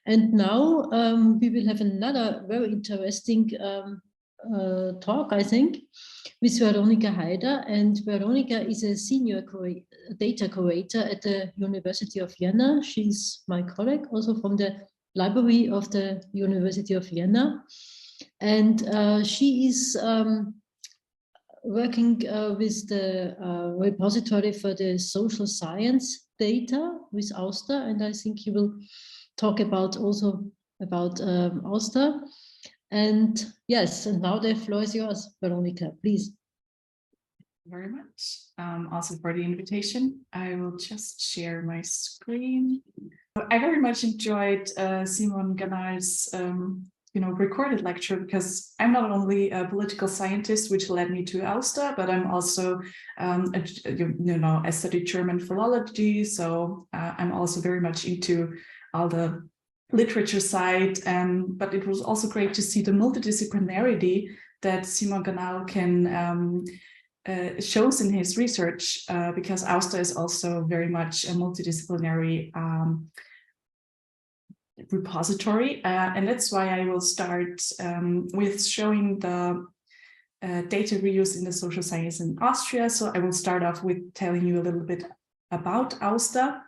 And now we will have another very interesting talk, I think, with Veronika Heider. And Veronika is a senior data curator at the University of Vienna. She's my colleague, also from the library of the University of Vienna. And she is working with the repository for the social science data with AUSSDA, and I think you will talk about also about AUSSDA. And yes, and now the floor is yours, Veronika, please. Thank you very much. Also for the invitation. I will just share my screen. I very much enjoyed Simon Ganal's recorded lecture, because I'm not only a political scientist, which led me to AUSSDA, but I'm also I studied German philology, so I'm also very much into all the literature side, but it was also great to see the multidisciplinarity that Simon Ganal can shows in his research, because AUSSDA is also very much a multidisciplinary repository, and that's why I will start with showing the data reuse in the social science in Austria. So I will start off with telling you a little bit about AUSSDA.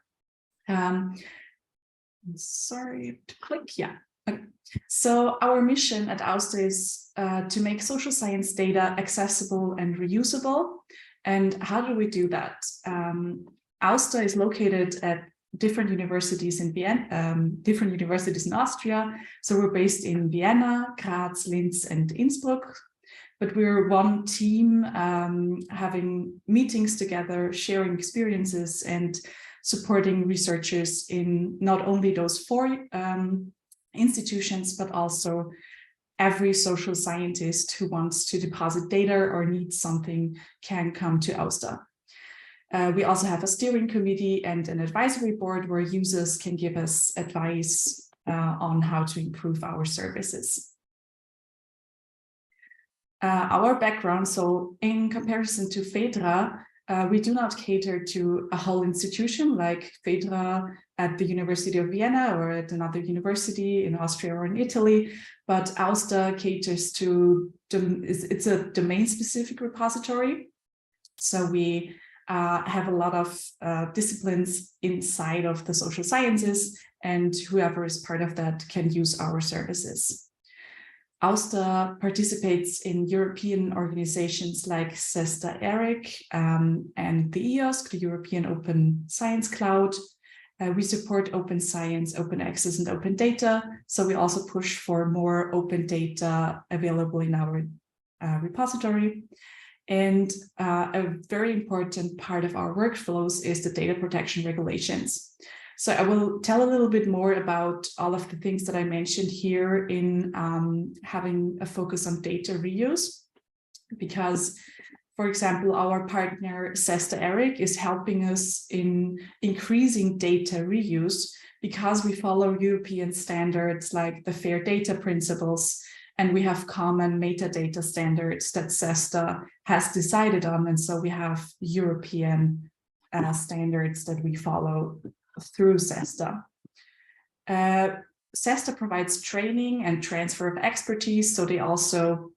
Sorry to click, yeah. Okay. So our mission at AUSSDA is to make social science data accessible and reusable. And how do we do that? AUSSDA is located at different universities in Vienna, different universities in Austria. So we're based in Vienna, Graz, Linz, and Innsbruck. But we're one team, having meetings together, sharing experiences, and supporting researchers in not only those four institutions, but also every social scientist who wants to deposit data or needs something can come to AUSSDA. We also have a steering committee and an advisory board where users can give us advice on how to improve our services. Our background, so in comparison to PHAIDRA, we do not cater to a whole institution like PHAIDRA at the University of Vienna or at another university in Austria or in Italy, but AUSSDA caters to, it's a domain-specific repository. So we have a lot of disciplines inside of the social sciences, and whoever is part of that can use our services. AUSSDA participates in European organizations like CESSDA ERIC and the EOSC, the European Open Science Cloud. We support open science, open access, and open data. So we also push for more open data available in our repository. And a very important part of our workflows is the data protection regulations. So I will tell a little bit more about all of the things that I mentioned here in having a focus on data reuse, because, for example, our partner CESSDA ERIC is helping us in increasing data reuse because we follow European standards like the fair data principles, and we have common metadata standards that CESSDA has decided on. And so we have European standards that we follow through CESSDA. CESSDA provides training and transfer of expertise, so they also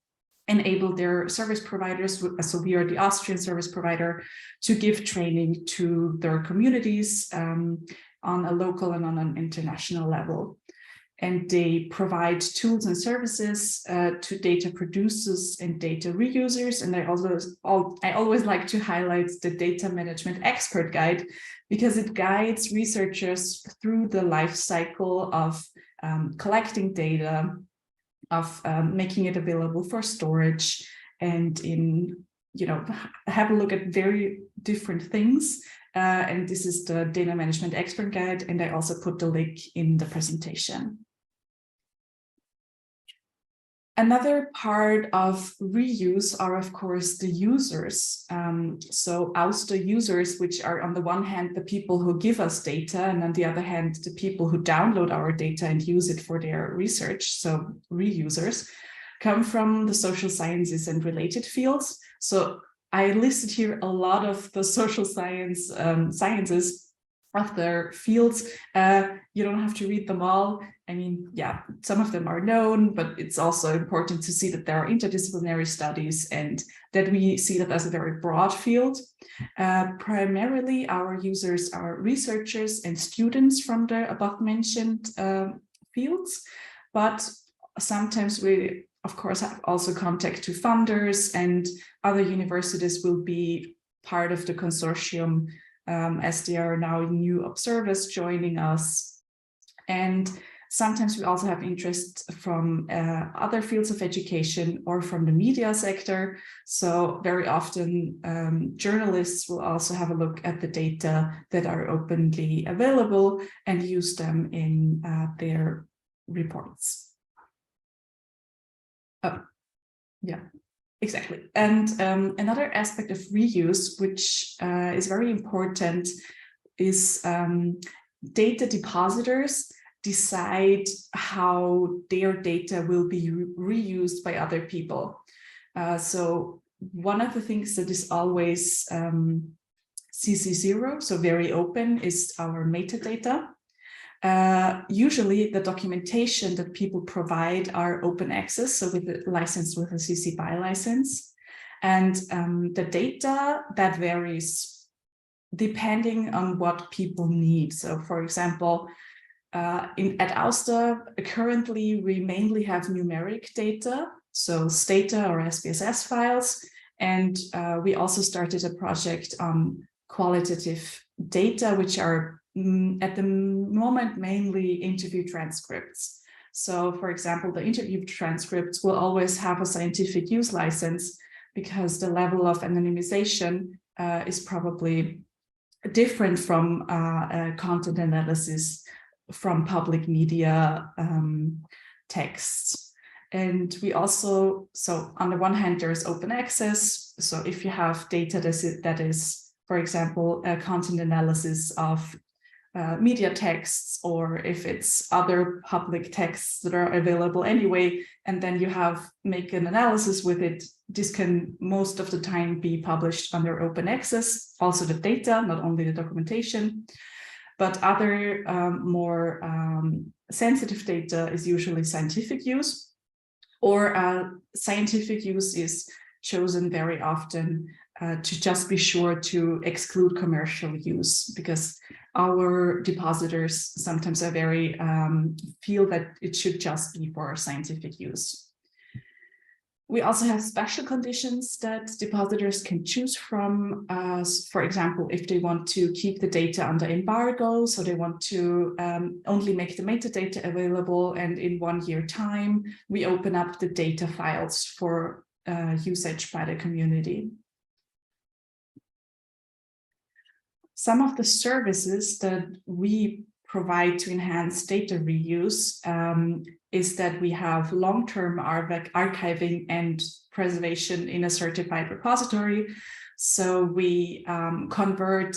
enable their service providers, so we are the Austrian service provider, to give training to their communities on a local and on an international level. And they provide tools and services to data producers and data reusers. And I always like to highlight the Data Management Expert Guide, because it guides researchers through the life cycle of collecting data, of making it available for storage, and have a look at very different things. And this is the Data Management Expert Guide, and I also put the link in the presentation. Another part of reuse are, of course, the users. So AUSSDA users, which are on the one hand the people who give us data, and on the other hand the people who download our data and use it for their research, so reusers, come from the social sciences and related fields. So I listed here a lot of the social sciences of their fields. You don't have to read them all. I mean, yeah, some of them are known, but it's also important to see that there are interdisciplinary studies and that we see that as a very broad field. Primarily, our users are researchers and students from the above mentioned fields, but sometimes we, of course, have also contact to funders, and other universities will be part of the consortium as they are now new observers joining us. And sometimes we also have interest from other fields of education or from the media sector. So very often journalists will also have a look at the data that are openly available and use them in their reports. Oh, yeah. Exactly. And another aspect of reuse, which is very important, is data depositors decide how their data will be reused by other people. So one of the things that is always CC0, so very open, is our metadata. Usually the documentation that people provide are open access, so with a license with a CC BY license. And the data that varies depending on what people need. So for example, at AUSSDA, currently we mainly have numeric data, so STATA or SPSS files. And we also started a project on qualitative data, which are at the moment mainly interview transcripts. So for example, the interview transcripts will always have a scientific use license because the level of anonymization is probably different from content analysis from public media texts. And we also, so on the one hand, there's open access. So if you have data that is, for example, a content analysis of media texts, or if it's other public texts that are available anyway, and then you make an analysis with it, this can most of the time be published under open access, also the data, not only the documentation. But other more sensitive data is usually scientific use, or scientific use is chosen very often to just be sure to exclude commercial use, because our depositors sometimes are very feel that it should just be for scientific use. We also have special conditions that depositors can choose from. For example, if they want to keep the data under embargo, so they want to only make the metadata available, and in 1 year time, we open up the data files for usage by the community. Some of the services that we provide to enhance data reuse is that we have long-term archiving and preservation in a certified repository. So we convert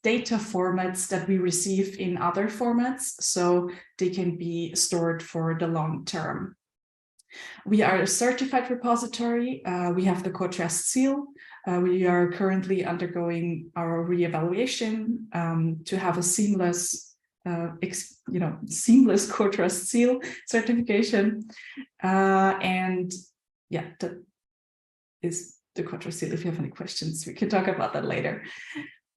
data formats that we receive in other formats, so they can be stored for the long term. We are a certified repository. We have the co-trust seal. We are currently undergoing our reevaluation to have a seamless, seamless co-trust seal certification. And yeah, that is the co-trust seal. If you have any questions, we can talk about that later.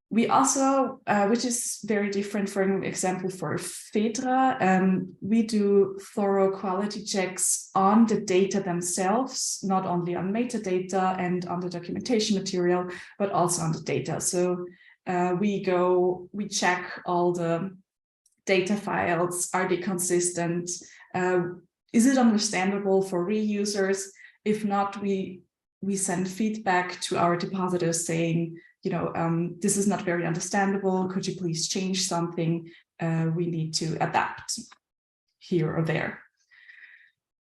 We also, which is very different, for example, for PHAIDRA, we do thorough quality checks on the data themselves, not only on metadata and on the documentation material, but also on the data. So we check all the data files. Are they consistent? Is it understandable for reusers? If not, we send feedback to our depositors saying, this is not very understandable. Could you please change something? We need to adapt here or there.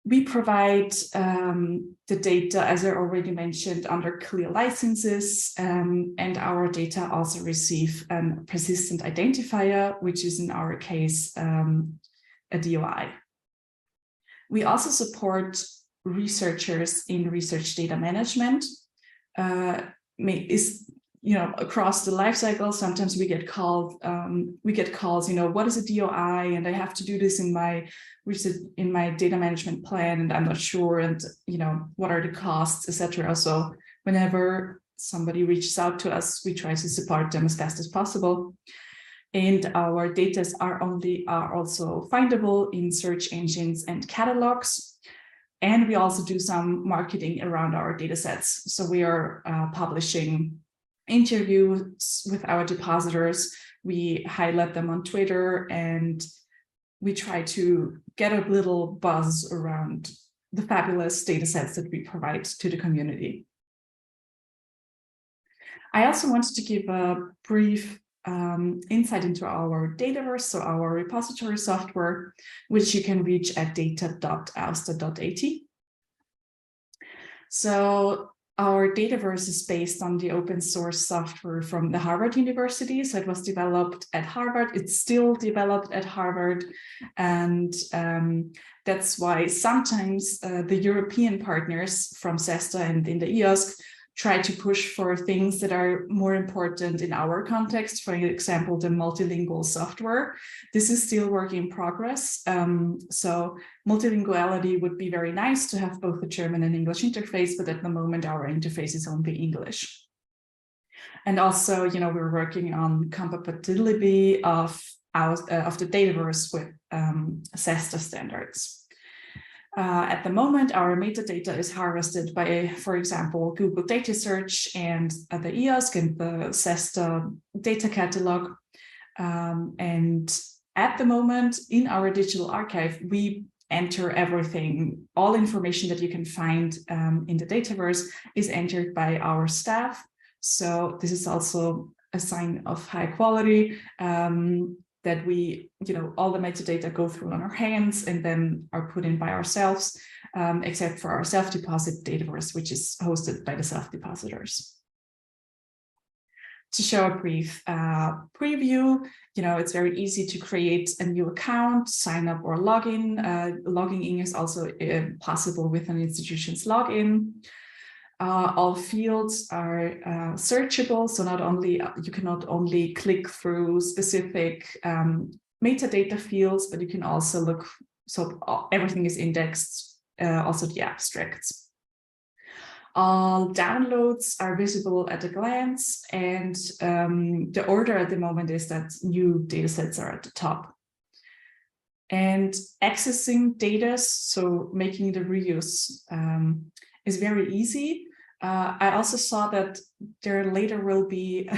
We provide the data, as I already mentioned, under clear licenses, and our data also receive a persistent identifier, which is in our case a DOI. We also support researchers in research data management. is, across the life cycle. Sometimes we get calls, what is a DOI, and I have to do this in my data management plan, and I'm not sure, and what are the costs, etc. So whenever somebody reaches out to us, we try to support them as best as possible. And our data are also findable in search engines and catalogs. And we also do some marketing around our data sets. So we are publishing interviews with our depositors. We highlight them on Twitter, and we try to get a little buzz around the fabulous data sets that we provide to the community. I also wanted to give a brief insight into our Dataverse, so our repository software, which you can reach at data.aussda.at. So our Dataverse is based on the open source software from the Harvard University. So it was developed at Harvard. It's still developed at Harvard. And that's why sometimes the European partners from CESSDA and in the EOSC try to push for things that are more important in our context. For example, the multilingual software. This is still work in progress. So multilinguality would be very nice to have both the German and English interface, but at the moment our interface is only English. And also, we're working on compatibility of the Dataverse with CESSDA standards. At the moment, our metadata is harvested by, for example, Google Data Search and the EOSC and the CESSDA data catalog. And at the moment, in our digital archive, we enter everything. All information that you can find in the Dataverse is entered by our staff. So this is also a sign of high quality. That we, all the metadata go through on our hands and then are put in by ourselves, except for our self-deposit Dataverse, which is hosted by the self-depositors. To show a brief preview, it's very easy to create a new account, sign up or log in. Logging in is also possible with an institution's login. All fields are searchable, so you can not only click through specific metadata fields, but you can also look, so everything is indexed, also the abstracts. All downloads are visible at a glance, and the order at the moment is that new datasets are at the top. And accessing data, so making the reuse, is very easy. I also saw that there later will be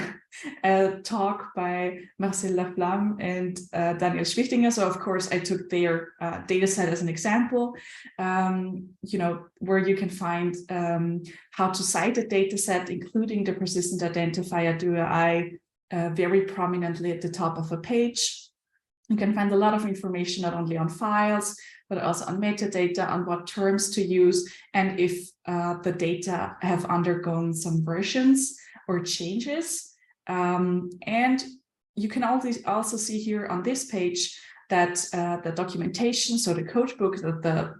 a talk by Marcel Laflamme and Daniel Schwichtinger. So of course I took their data set as an example, where you can find how to cite a data set, including the persistent identifier DOI very prominently at the top of a page. You can find a lot of information, not only on files, but also on metadata, on what terms to use, and if the data have undergone some versions or changes. And you can also see here on this page that the documentation, so the codebook that the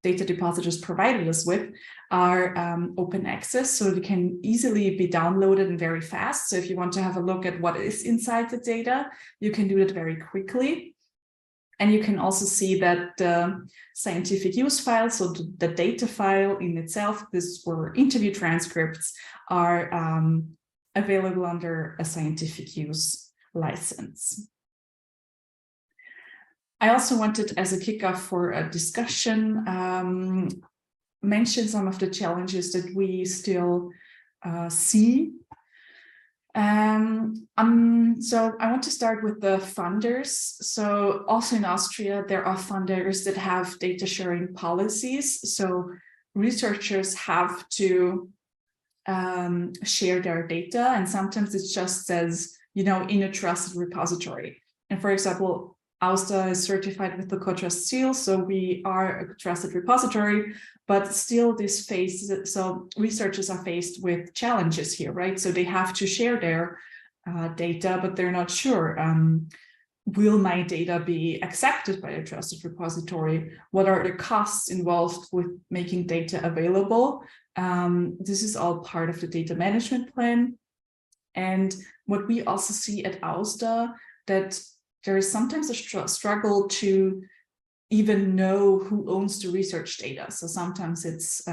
data depositors provided us with, are open access, so they can easily be downloaded and very fast. So if you want to have a look at what is inside the data, you can do it very quickly. And you can also see that the scientific use file, so the data file in itself, this were interview transcripts, are available under a scientific use license. I also wanted, as a kickoff for a discussion, mention some of the challenges that we still see. So I want to start with the funders. So also in Austria, there are funders that have data sharing policies. So researchers have to share their data, and sometimes it just says, in a trusted repository. And for example, AUSSDA is certified with the co-trust seal, so we are a trusted repository, but still so researchers are faced with challenges here, right? So they have to share their data, but they're not sure, will my data be accepted by a trusted repository? What are the costs involved with making data available? This is all part of the data management plan. And what we also see at AUSSDA, that there is sometimes a struggle to even know who owns the research data. So sometimes it's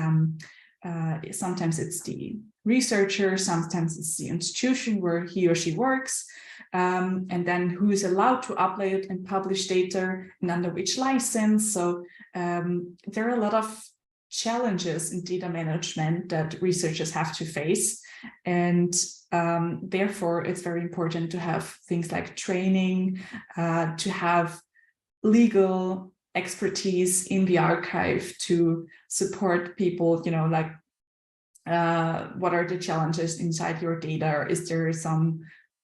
the researcher, sometimes it's the institution where he or she works, and then who is allowed to upload and publish data and under which license. So there are a lot of challenges in data management that researchers have to face. And therefore, it's very important to have things like training, to have legal expertise in the archive to support people, you know, like what are the challenges inside your data? Or is there some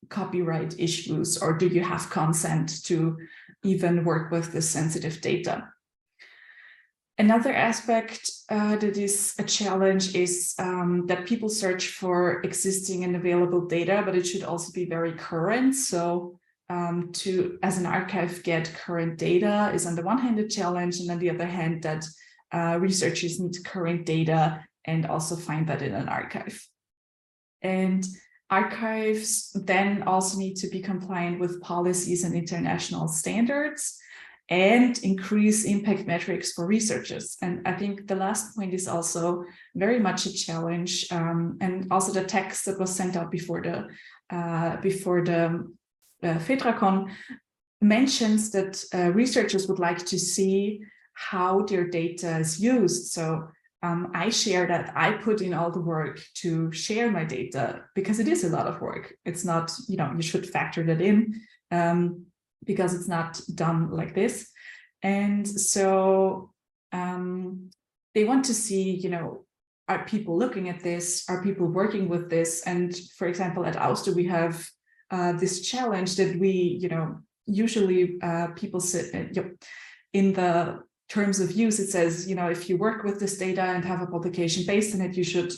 copyright issues, or do you have consent to even work with the sensitive data? Another aspect that is a challenge is that people search for existing and available data, but it should also be very current. So to, as an archive, get current data is on the one hand a challenge, and on the other hand that researchers need current data and also find that in an archive. And archives then also need to be compliant with policies and international standards and increase impact metrics for researchers. And I think the last point is also very much a challenge. And also the text that was sent out before the PHAIDRAcon mentions that researchers would like to see how their data is used. So I share that I put in all the work to share my data, because it is a lot of work. It's not, you know, you should factor that in because it's not done like this. And so they want to see, you know, are people looking at this? Are people working with this? And for example, at AUSSDA, we have this challenge that we, you know, usually people sit in the terms of use, it says, you know, if you work with this data and have a publication based on it, you should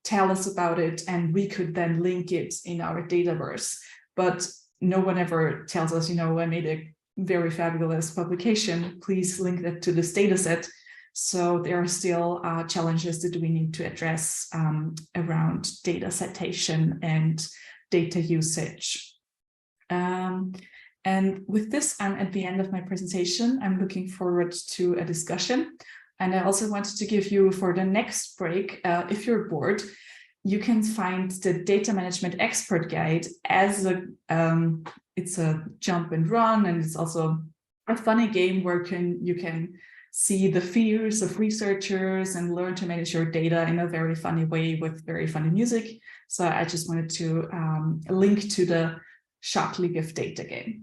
tell us about it, and we could then link it in our Dataverse. But no one ever tells us, you know, I made a very fabulous publication, please link that to this data set. So there are still challenges that we need to address around data citation and data usage. And with this, I'm at the end of my presentation. I'm looking forward to a discussion. And I also wanted to give you, for the next break, if you're bored, you can find the Data Management Expert Guide as a, it's a jump and run, and it's also a funny game where you can see the fears of researchers and learn to manage your data in a very funny way with very funny music. So I just wanted to link to the Shock League of Data game.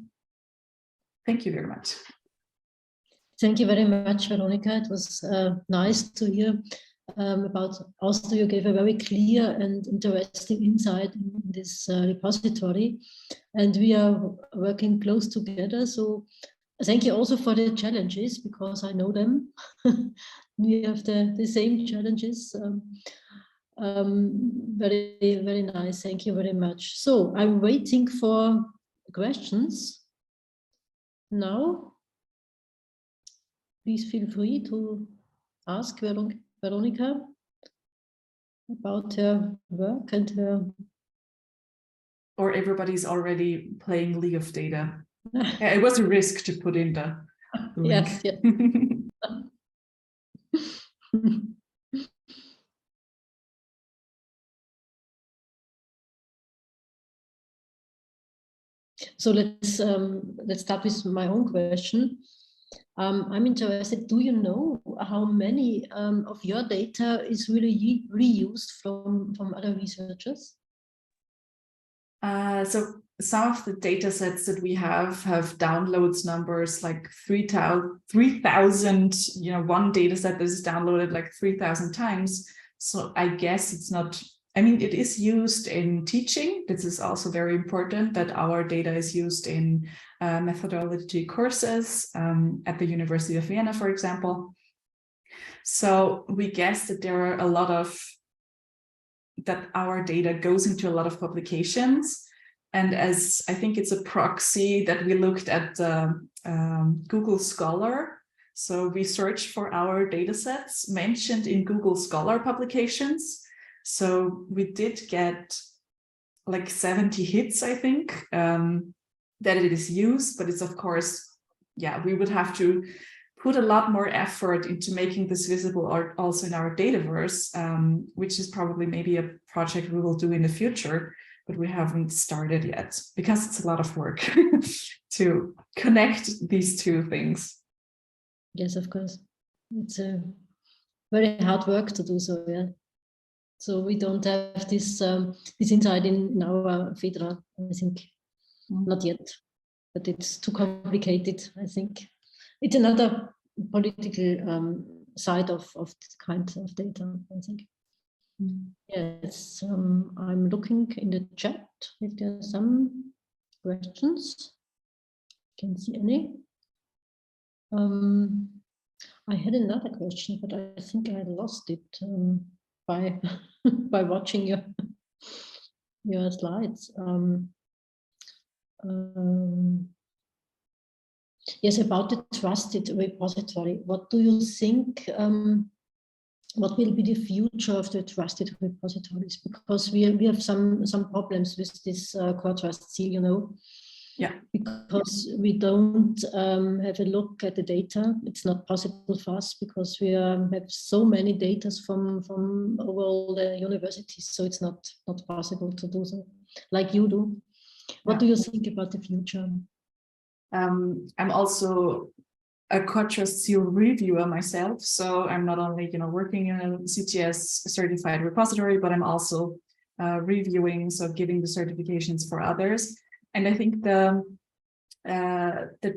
Thank you very much. Thank you very much, Veronika. It was nice to hear about AUSSDA. You gave a very clear and interesting insight in this repository, and we are working close together. So thank you also for the challenges, because I know them. We have the same challenges. Very, very nice. Thank you very much. So I'm waiting for questions now. Please feel free to ask Veronika about her work and her. Or everybody's already playing League of Data. Yeah, it was a risk to put in the link. Yes, yes. So let's start with my own question. I'm interested, do you know how many of your data is really reused from other researchers? So some of the data sets that we have downloads numbers like 3,000, you know, one data set that is downloaded like 3,000 times. So I guess it's not, I mean, it is used in teaching. This is also very important that our data is used in methodology courses at the University of Vienna, for example. So we guess that there are a lot of, that our data goes into a lot of publications. And as I think it's a proxy that we looked at Google Scholar. So we search for our datasets mentioned in Google Scholar publications. So we did get like 70 hits, I think, that it is used, but it's of course, yeah, we would have to put a lot more effort into making this visible also in our Dataverse, which is probably maybe a project we will do in the future, but we haven't started yet because it's a lot of work to connect these two things. Yes, of course. It's a very hard work to do so, yeah. So we don't have this this insight in our PHAIDRA, I think, not yet, but it's too complicated, I think. It's another political side of this kind of data, I think. Yes, I'm looking in the chat if there are some questions. Can see any. I had another question, but I think I lost it by by watching your slides. Yes, about the trusted repository. What do you think? What will be the future of the trusted repositories? Because we have some problems with this core trust seal, you know. Yeah. Because we don't have a look at the data. It's not possible for us because we have so many data from all the universities, so it's not possible to do so like you do. What do you think about the future? I'm also a core trust seal reviewer myself, so I'm not only working in a CTS certified repository, but I'm also reviewing, so giving the certifications for others. And I think the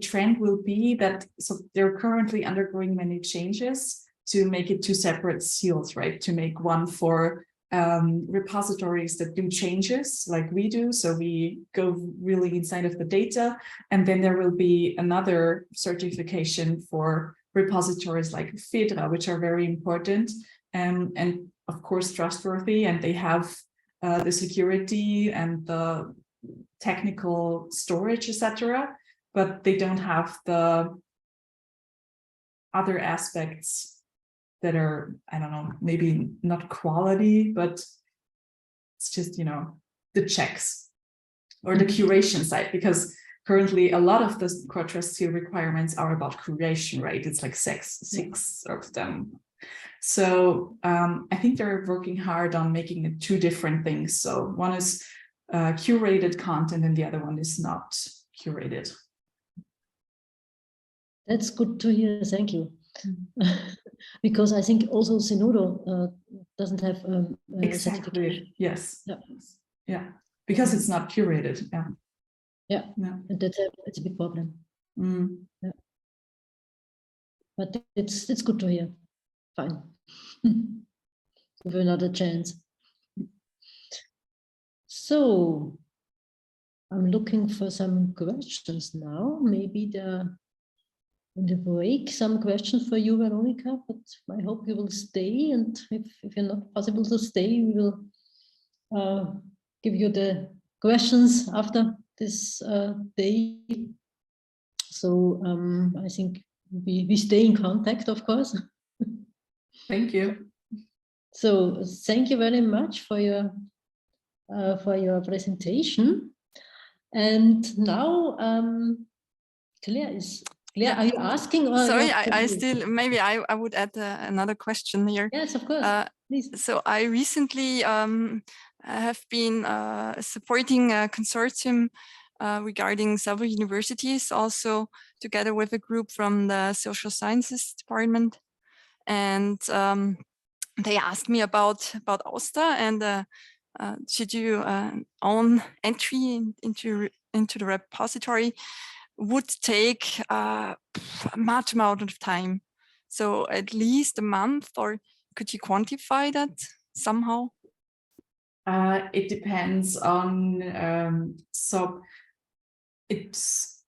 trend will be that, so they're currently undergoing many changes to make it two separate seals, right? To make one for repositories that do changes like we do. So we go really inside of the data, and then there will be another certification for repositories like PHAIDRA, which are very important and of course trustworthy, and they have the security and the technical storage, etc., but they don't have the other aspects that are, I don't know, maybe not quality, but it's just, the checks or the curation side, because currently a lot of the core trust seal requirements are about curation, right? It's like six of them. So I think they're working hard on making it two different things. So one is curated content and the other one is not curated. That's good to hear, thank you. Because I think also Zenodo doesn't have exactly. Yes. Yeah. Because it's not curated. Yeah. And that's a big problem. Yeah. But it's good to hear. Fine. Give another chance. So I'm looking for some questions now. Maybe in the break, some questions for you, Veronika, but I hope you will stay. And if you're not possible to stay, we will give you the questions after this day. So I think we stay in contact, of course. Thank you. So thank you very much for your presentation. And now Claire, are you asking? Or sorry, I still, maybe I would add another question here. Yes, of course. Please. So I recently have been supporting a consortium regarding several universities, also together with a group from the social sciences department. And they asked me about AUSSDA and to do own entry into the repository would take a much amount of time. So at least a month, or could you quantify that somehow? It depends on, so it's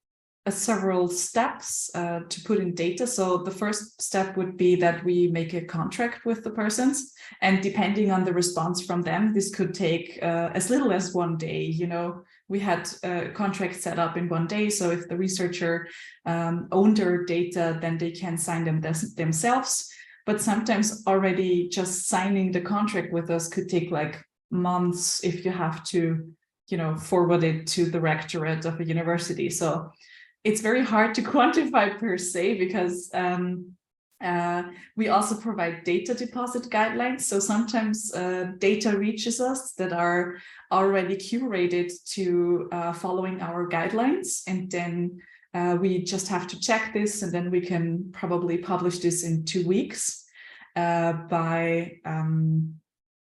several steps to put in data. So the first step would be that we make a contract with the persons, and depending on the response from them, this could take as little as 1 day. You know, we had a contract set up in 1 day. So if the researcher owned their data, then they can sign them themselves. But sometimes already just signing the contract with us could take like months if you have to, you know, forward it to the rectorate of a university. So it's very hard to quantify per se, because we also provide data deposit guidelines. So sometimes data reaches us that are already curated to following our guidelines. And then we just have to check this, and then we can probably publish this in 2 weeks by,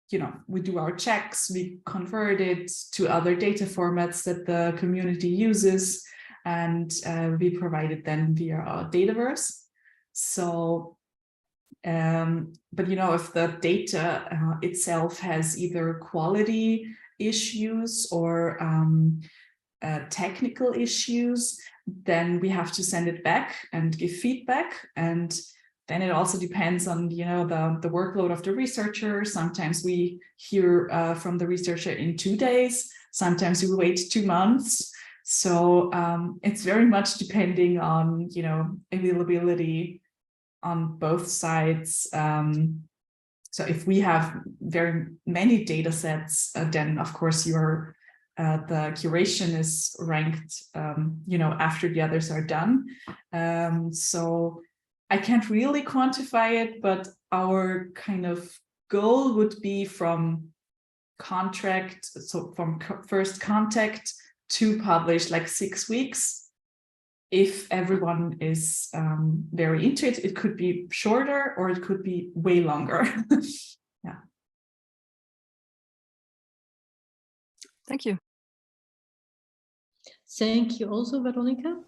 you know, we do our checks, we convert it to other data formats that the community uses, and we provide it then via our Dataverse. So, but you know, if the data itself has either quality issues or technical issues, then we have to send it back and give feedback. And then it also depends on, you know, the workload of the researcher. Sometimes we hear from the researcher in 2 days. Sometimes we wait 2 months. So it's very much depending on, you know, availability on both sides. So if we have very many data sets, then of course the curation is ranked, you know, after the others are done. So I can't really quantify it, but our kind of goal would be from contract, so from first contact to publish, like 6 weeks. If everyone is very into it, it could be shorter or it could be way longer. Yeah. Thank you. Thank you also, Veronika.